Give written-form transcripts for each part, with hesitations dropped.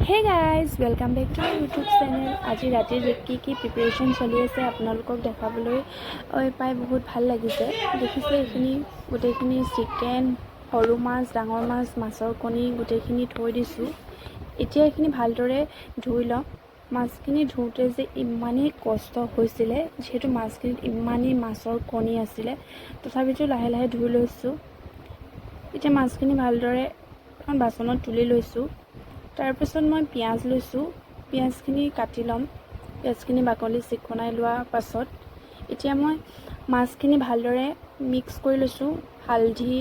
Hey guys, welcome back to my YouTube channel. আজি ৰাতিৰ কি প্ৰিপাৰেশ্যন চলি আছে আপোনালোকক দেখাবলৈ পাই বহুত ভাল লাগিছে। দেখিছে এইখিনি গোটেইখিনি চিকেন, সৰু মাছ, ডাঙৰ মাছ, মাছৰ কণী গোটেইখিনি থৈ দিছোঁ। এতিয়া এইখিনি ভালদৰে ধুই লওঁ। মাছখিনি ধুওঁতে যে ইমানেই কষ্ট হৈছিলে, যিহেতু মাছখিনিত ইমানেই মাছৰ কণী আছিলে, তথাপিতো লাহে লাহে ধুই লৈছোঁ। এতিয়া মাছখিনি ভালদৰে এখন বাচনত তুলি লৈছোঁ। তাৰপিছত মই পিঁয়াজ লৈছোঁ। পিঁয়াজখিনি কাটি ল'ম। পিঁয়াজখিনি বাকলি চিকনাই লোৱাৰ পাছত এতিয়া মই মাছখিনি ভালদৰে মিক্স কৰি লৈছোঁ। হালধি,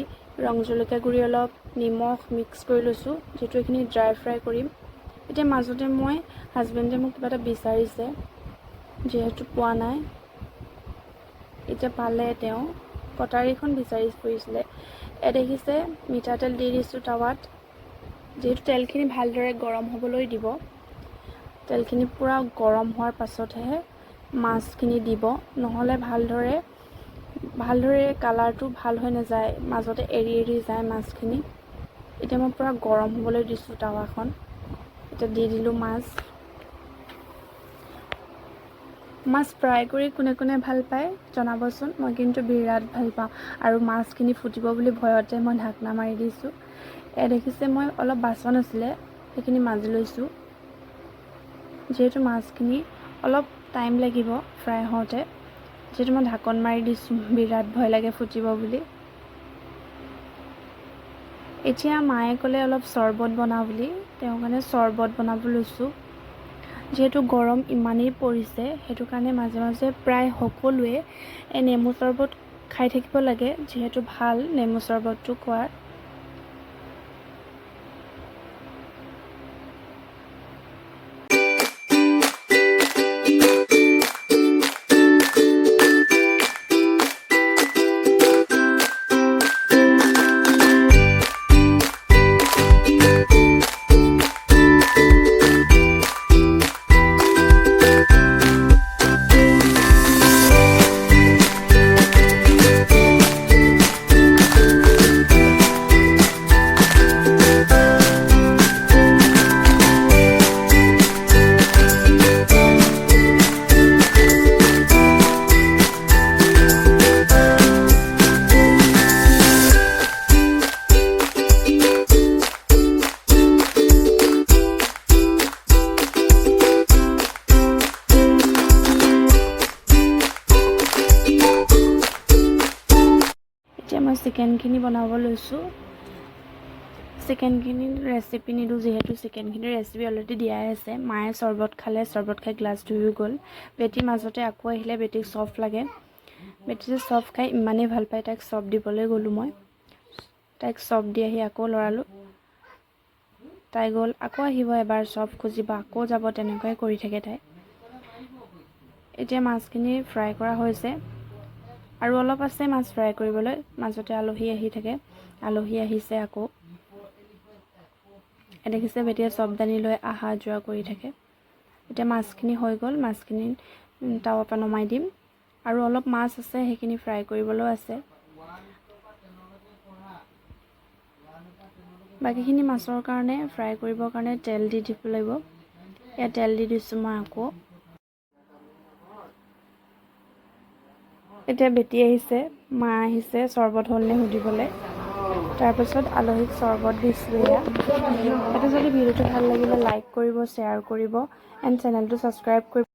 ৰং জলকীয়া গুড়ি অলপ, নিমখ মিক্স কৰি লৈছোঁ, যিহেতু এইখিনি ড্ৰাই ফ্ৰাই কৰিম। এতিয়া মাজতে মই হাজবেণ্ডে মোক কিবা এটা বিচাৰিছে, যিহেতু পোৱা নাই। এতিয়া পালে, তেওঁ কটাৰীখন বিচাৰি ফুৰিছিলে। দেখিছে মিঠাতেল দি দিছোঁ টাৱাত। যিহেতু তেলখিনি ভালদৰে গৰম হ'বলৈ দিব। তেলখিনি পূৰা গৰম হোৱাৰ পাছতহে মাছখিনি দিব, নহ'লে ভালদৰে কালাৰটো ভাল হৈ নাযায়, মাজতে এৰি এৰি যায় মাছখিনি। এতিয়া মই পূৰা গৰম হ'বলৈ দিছোঁ টাৱাখন। এতিয়া দি দিলোঁ মাছ ফ্ৰাই কৰি কোনে কোনে ভাল পায় জনাবচোন। মই কিন্তু বিৰাট ভাল পাওঁ, আৰু মাছখিনি ফুটিব বুলি ভয়তে মই ঢাকনা মাৰি দিছোঁ। দেখিছে মই অলপ বাচন আছিলে, সেইখিনি মাজি লৈছোঁ। যিহেতু মাছখিনি অলপ টাইম লাগিব ফ্ৰাই হওঁতে, যিহেতু মই ঢাকন মাৰি দিছোঁ, বিৰাট ভয় লাগে ফুটিব বুলি। এতিয়া মায়ে ক'লে অলপ চৰ্বত বনাওঁ বুলি, তেওঁৰ কাৰণে চৰ্বত বনাব লৈছোঁ। যিহেতু গৰম ইমানেই পৰিছে, সেইটো কাৰণে মাজে মাজে প্ৰায় সকলোৱে নেমু চৰ্বত খাই থাকিব লাগে, যিহেতু ভাল নেমু চৰ্বতটো খোৱাৰ। মই চিকেনখিনি বনাব লৈছোঁ। চিকেনখিনিৰ ৰেচিপি নিদিওঁ, যিহেতু চিকেনখিনিৰ ৰেচিপি অলৰেডি দিয়াই আছে। মায়ে চৰ্বত খালে, চৰ্বত খাই গ্লাছ ধুই গ'ল। বেটি মাজতে আকৌ আহিলে, বেটিক চফ লাগে। বেটি যে চফ খাই ইমানেই ভাল পায়, তাইক চফ দিবলৈ গ'লোঁ মই। তাইক চফ দি আহি আকৌ লৰালোঁ। তাই গ'ল, আকৌ আহিব, এবাৰ চফ খুজিব, আকৌ যাব, তেনেকুৱাই কৰি থাকে তাই। এতিয়া মাছখিনি ফ্ৰাই কৰা হৈছে, আৰু অলপ আছে মাছ ফ্ৰাই কৰিবলৈ। মাজতে আলহী আহি থাকে, আলহী আহিছে আকৌ। দেখিছে বেটিয়ে চবদানি লৈ অহা যোৱা কৰি থাকে। এতিয়া মাছখিনি হৈ গ'ল, মাছখিনি টাৱাৰ পৰা নমাই দিম। আৰু অলপ মাছ আছে, সেইখিনি ফ্ৰাই কৰিবলৈও আছে। বাকীখিনি মাছৰ কাৰণে ফ্ৰাই কৰিবৰ কাৰণে তেল দি দিব লাগিব। ইয়াত তেল দি দিছোঁ মই আকৌ। এতিয়া বেটি আহিছে, মা আহিছে চৰ্বত হ'লনে সুধিবলৈ। তাৰপিছত আলহীক চৰ্বত দিছোঁ। এইটো যদি ভিডিঅ'টো ভাল লাগিলে লাইক কৰিব, শ্বেয়াৰ কৰিব, এণ্ড চেনেলটো ছাবস্ক্ৰাইব কৰিব।